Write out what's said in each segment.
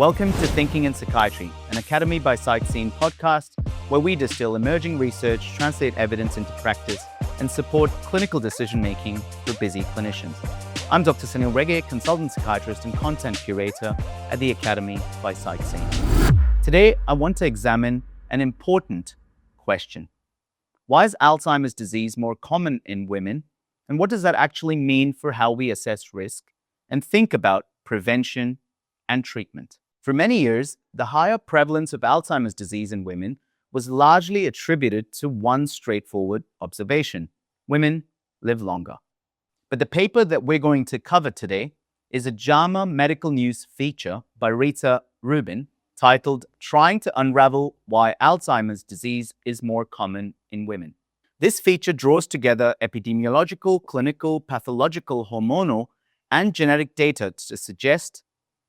Welcome to Thinking in Psychiatry, an Academy by Psychiatry podcast where we distill emerging research, translate evidence into practice, and support clinical decision-making for busy clinicians. I'm Dr. Sanil Rege, consultant psychiatrist and content curator at the Academy by Psychiatry. Today, I want to examine an important question. Why is Alzheimer's disease more common in women? And what does that actually mean for how we assess risk and think about prevention and treatment? For many years, the higher prevalence of Alzheimer's disease in women was largely attributed to one straightforward observation: women live longer. But the paper that we're going to cover today is a JAMA Medical News feature by Rita Rubin titled "Trying to Unravel Why Alzheimer's Disease is More Common in Women." This feature draws together epidemiological, clinical, pathological, hormonal, and genetic data to suggest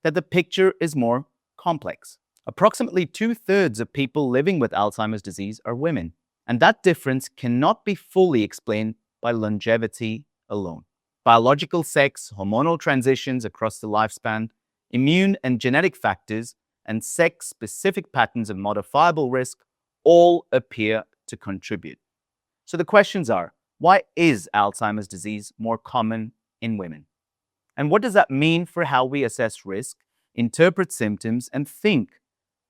that the picture is more complex. Approximately 2/3 of people living with Alzheimer's disease are women, and that difference cannot be fully explained by longevity alone. Biological sex, hormonal transitions across the lifespan, immune and genetic factors, and sex-specific patterns of modifiable risk all appear to contribute. So the questions are, why is Alzheimer's disease more common in women? And what does that mean for how we assess risk, interpret symptoms, and think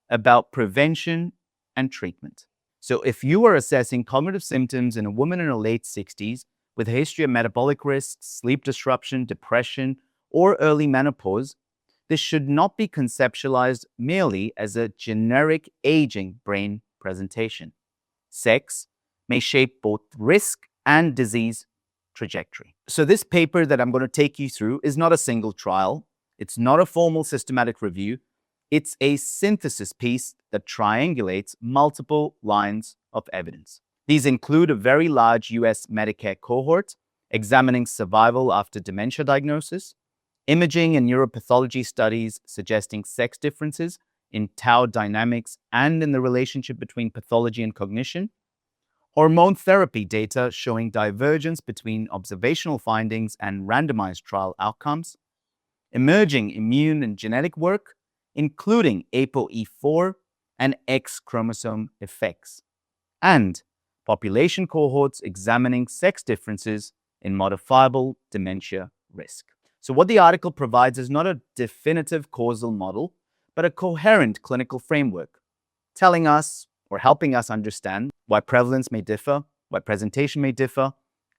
about prevention and treatment? So if you are assessing cognitive symptoms in a woman in her late 60s with a history of metabolic risks, sleep disruption, depression, or early menopause, this should not be conceptualized merely as a generic aging brain presentation. Sex may shape both risk and disease trajectory. So this paper that I'm going to take you through is not a single trial. It's not a formal systematic review. It's a synthesis piece that triangulates multiple lines of evidence. These include a very large US Medicare cohort examining survival after dementia diagnosis, imaging and neuropathology studies suggesting sex differences in tau dynamics and in the relationship between pathology and cognition, hormone therapy data showing divergence between observational findings and randomized trial outcomes, emerging immune and genetic work, including ApoE4 and X chromosome effects, and population cohorts examining sex differences in modifiable dementia risk. So what the article provides is not a definitive causal model, but a coherent clinical framework, telling us or helping us understand why prevalence may differ, why presentation may differ,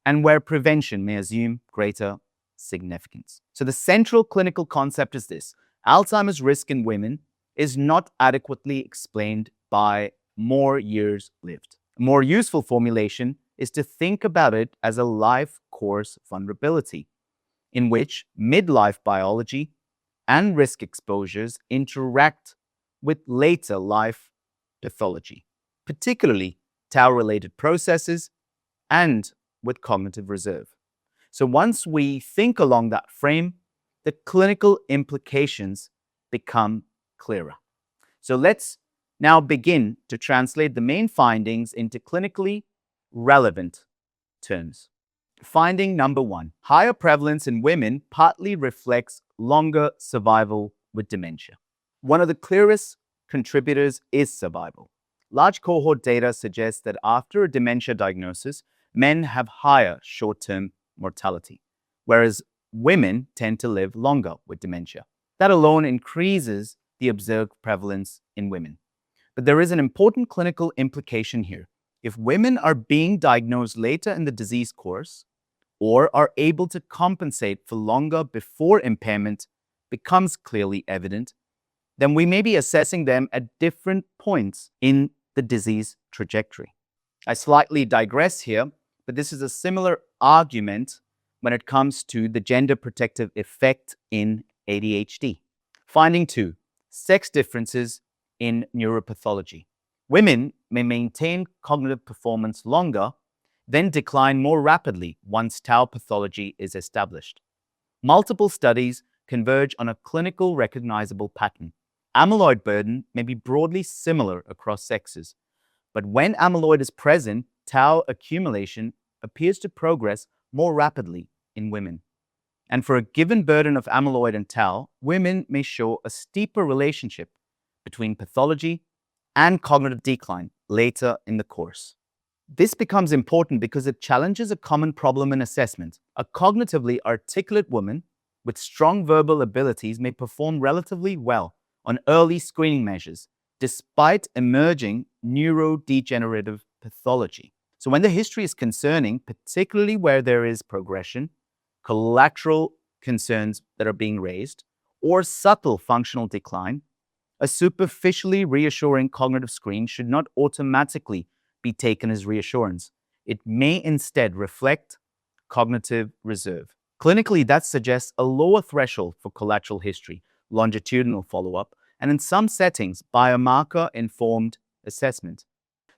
and where prevention may assume greater significance. So the central clinical concept is this: Alzheimer's risk in women is not adequately explained by more years lived. A more useful formulation is to think about it as a life course vulnerability, in which midlife biology and risk exposures interact with later life pathology, particularly tau-related processes and with cognitive reserve. So once we think along that frame, the clinical implications become clearer. So let's now begin to translate the main findings into clinically relevant terms. Finding number 1, higher prevalence in women partly reflects longer survival with dementia. One of the clearest contributors is survival. Large cohort data suggests that after a dementia diagnosis, men have higher short-term mortality, whereas women tend to live longer with dementia. That alone increases the observed prevalence in women. But there is an important clinical implication here. If women are being diagnosed later in the disease course or are able to compensate for longer before impairment becomes clearly evident, then we may be assessing them at different points in the disease trajectory. I slightly digress here, but this is a similar argument when it comes to the gender protective effect in ADHD. Finding 2, sex differences in neuropathology. Women may maintain cognitive performance longer, then decline more rapidly once tau pathology is established. Multiple studies converge on a clinical recognizable pattern. Amyloid burden may be broadly similar across sexes, but when amyloid is present, tau accumulation appears to progress more rapidly in women. And for a given burden of amyloid and tau, women may show a steeper relationship between pathology and cognitive decline later in the course. This becomes important because it challenges a common problem in assessment. A cognitively articulate woman with strong verbal abilities may perform relatively well on early screening measures, despite emerging neurodegenerative pathology. So when the history is concerning, particularly where there is progression, collateral concerns that are being raised, or subtle functional decline, a superficially reassuring cognitive screen should not automatically be taken as reassurance. It may instead reflect cognitive reserve. Clinically, that suggests a lower threshold for collateral history, longitudinal follow-up, and in some settings, biomarker-informed assessment.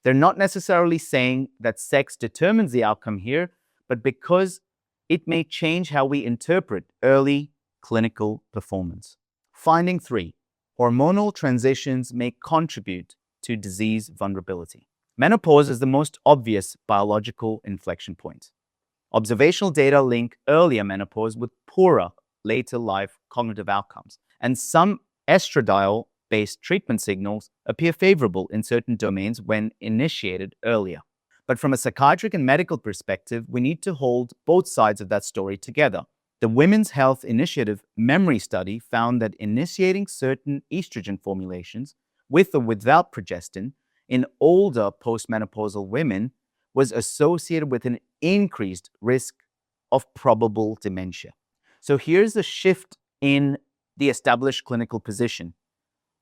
They're not necessarily saying that sex determines the outcome here, but because it may change how we interpret early clinical performance. Finding 3. Hormonal transitions may contribute to disease vulnerability. Menopause is the most obvious biological inflection point. Observational data link earlier menopause with poorer later life cognitive outcomes, and some estradiol-based treatment signals appear favorable in certain domains when initiated earlier. But from a psychiatric and medical perspective, we need to hold both sides of that story together. The Women's Health Initiative memory study found that initiating certain estrogen formulations with or without progestin in older postmenopausal women was associated with an increased risk of probable dementia. So here's the shift in the established clinical position.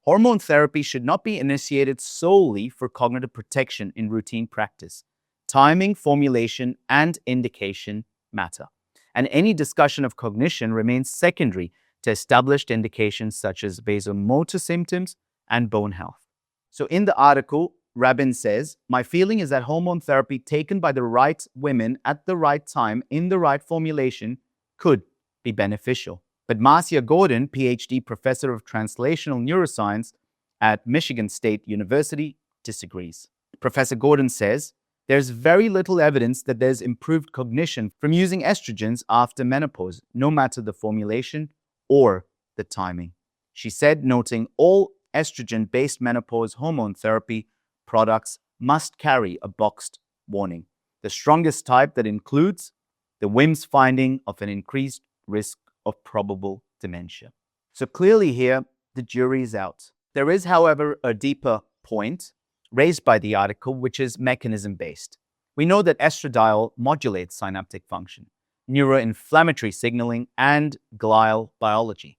Hormone therapy should not be initiated solely for cognitive protection in routine practice. Timing, formulation, and indication matter. And any discussion of cognition remains secondary to established indications such as vasomotor symptoms and bone health. So in the article, Rubin says, "My feeling is that hormone therapy taken by the right women at the right time in the right formulation could be beneficial." But Marcia Gordon, PhD professor of translational neuroscience at Michigan State University, disagrees. Professor Gordon says, "There's very little evidence that there's improved cognition from using estrogens after menopause, no matter the formulation or the timing." She said, noting all estrogen-based menopause hormone therapy products must carry a boxed warning. The strongest type that includes the WIMS finding of an increased risk of probable dementia. So clearly here, the jury is out. There is, however, a deeper point raised by the article, which is mechanism-based. We know that estradiol modulates synaptic function, neuroinflammatory signaling, and glial biology.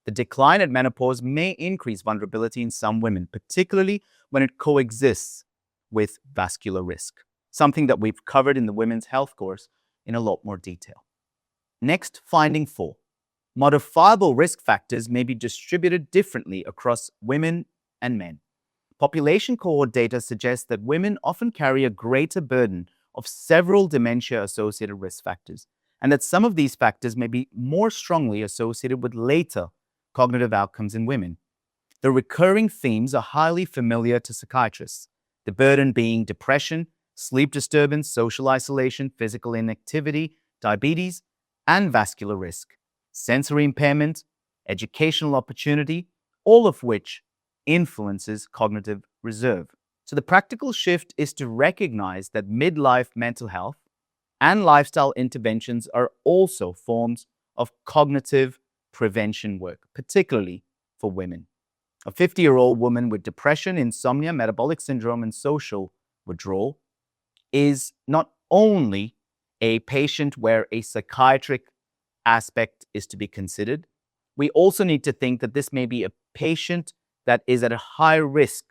The decline at menopause may increase vulnerability in some women, particularly when it coexists with vascular risk, something that we've covered in the Women's Health course in a lot more detail. Next, finding 4. Modifiable risk factors may be distributed differently across women and men. Population cohort data suggests that women often carry a greater burden of several dementia-associated risk factors, and that some of these factors may be more strongly associated with later cognitive outcomes in women. The recurring themes are highly familiar to psychiatrists, the burden being depression, sleep disturbance, social isolation, physical inactivity, diabetes, and vascular risk, sensory impairment, educational opportunity, all of which influences cognitive reserve. So the practical shift is to recognize that midlife mental health and lifestyle interventions are also forms of cognitive prevention work, particularly for women. A 50-year-old woman with depression, insomnia, metabolic syndrome, and social withdrawal is not only a patient where a psychiatric aspect is to be considered, we also need to think that this may be a patient that is at a high risk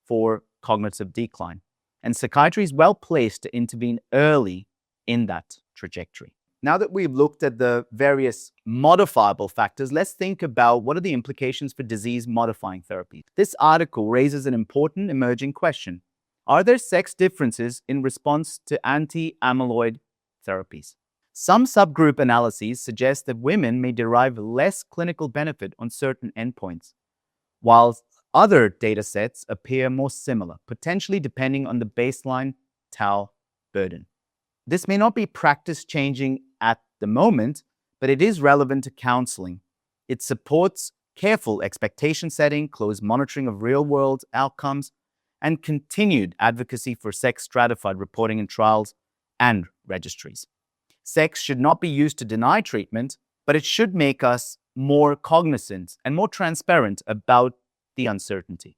for cognitive decline. And psychiatry is well placed to intervene early in that trajectory. Now that we've looked at the various modifiable factors, let's think about what are the implications for disease-modifying therapy. This article raises an important emerging question. Are there sex differences in response to anti-amyloid therapies? Some subgroup analyses suggest that women may derive less clinical benefit on certain endpoints, while other data sets appear more similar, potentially depending on the baseline tau burden. This may not be practice-changing at the moment, but it is relevant to counseling. It supports careful expectation setting, close monitoring of real-world outcomes, and continued advocacy for sex-stratified reporting in trials and registries. Sex should not be used to deny treatment, but it should make us more cognizant and more transparent about the uncertainty.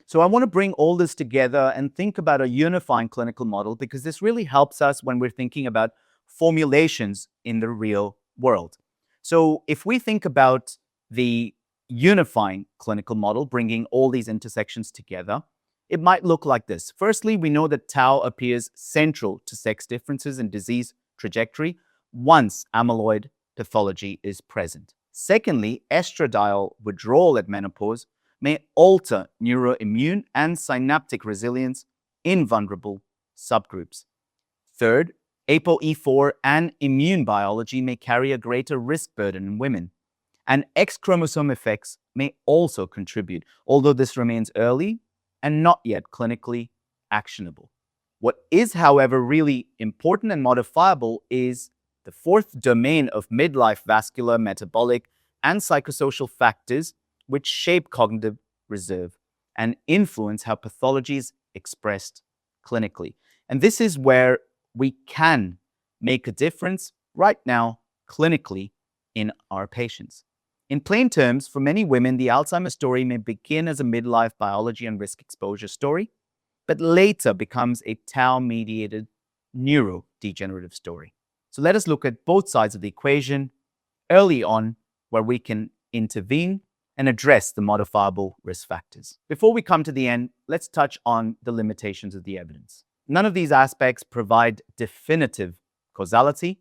So I want to bring all this together and think about a unifying clinical model, because this really helps us when we're thinking about formulations in the real world. So if we think about the unifying clinical model, bringing all these intersections together, it might look like this. Firstly, we know that tau appears central to sex differences in disease trajectory once amyloid pathology is present. Secondly, estradiol withdrawal at menopause may alter neuroimmune and synaptic resilience in vulnerable subgroups. Third, ApoE4 and immune biology may carry a greater risk burden in women. And X chromosome effects may also contribute, although this remains early and not yet clinically actionable. What is, however, really important and modifiable is the fourth domain of midlife vascular, metabolic, and psychosocial factors which shape cognitive reserve and influence how pathology is expressed clinically. And this is where we can make a difference right now clinically in our patients. In plain terms, for many women, the Alzheimer's story may begin as a midlife biology and risk exposure story, but later becomes a tau-mediated neurodegenerative story. So let us look at both sides of the equation early on, where we can intervene and address the modifiable risk factors. Before we come to the end, let's touch on the limitations of the evidence. None of these aspects provide definitive causality.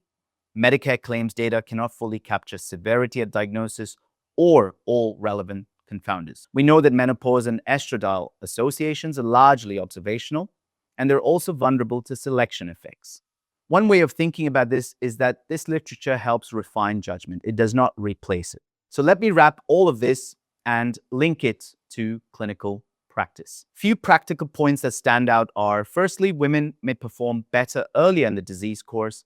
Medicare claims data cannot fully capture severity at diagnosis or all relevant confounders. We know that menopause and estradiol associations are largely observational, and they're also vulnerable to selection effects. One way of thinking about this is that this literature helps refine judgment. It does not replace it. So let me wrap all of this and link it to clinical practice. Few practical points that stand out are, firstly, women may perform better earlier in the disease course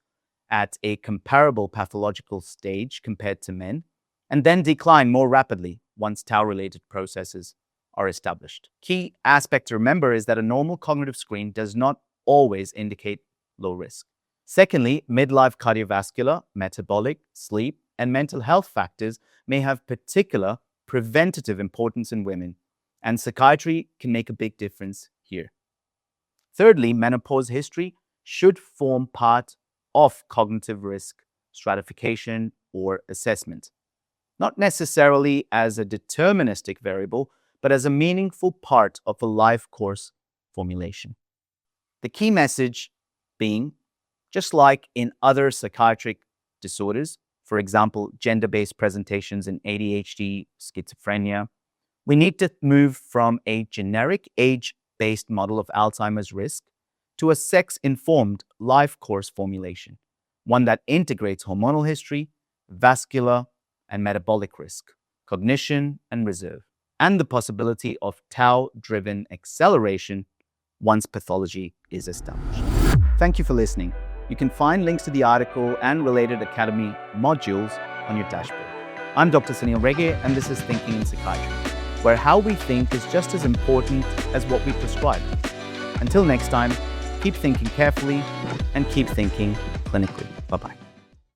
at a comparable pathological stage compared to men, and then decline more rapidly once tau-related processes are established. Key aspect to remember is that a normal cognitive screen does not always indicate low risk. Secondly, midlife cardiovascular, metabolic, sleep, and mental health factors may have particular preventative importance in women, and psychiatry can make a big difference here. Thirdly, menopause history should form part of cognitive risk stratification or assessment, not necessarily as a deterministic variable, but as a meaningful part of a life course formulation. The key message being, just like in other psychiatric disorders, for example, gender-based presentations in ADHD, schizophrenia, we need to move from a generic age-based model of Alzheimer's risk to a sex-informed life course formulation, one that integrates hormonal history, vascular and metabolic risk, cognition and reserve, and the possibility of tau-driven acceleration once pathology is established. Thank you for listening. You can find links to the article and related Academy modules on your dashboard. I'm Dr. Sanil Rege, and this is Thinking in Psychiatry, where how we think is just as important as what we prescribe. Until next time, keep thinking carefully and keep thinking clinically. Bye-bye.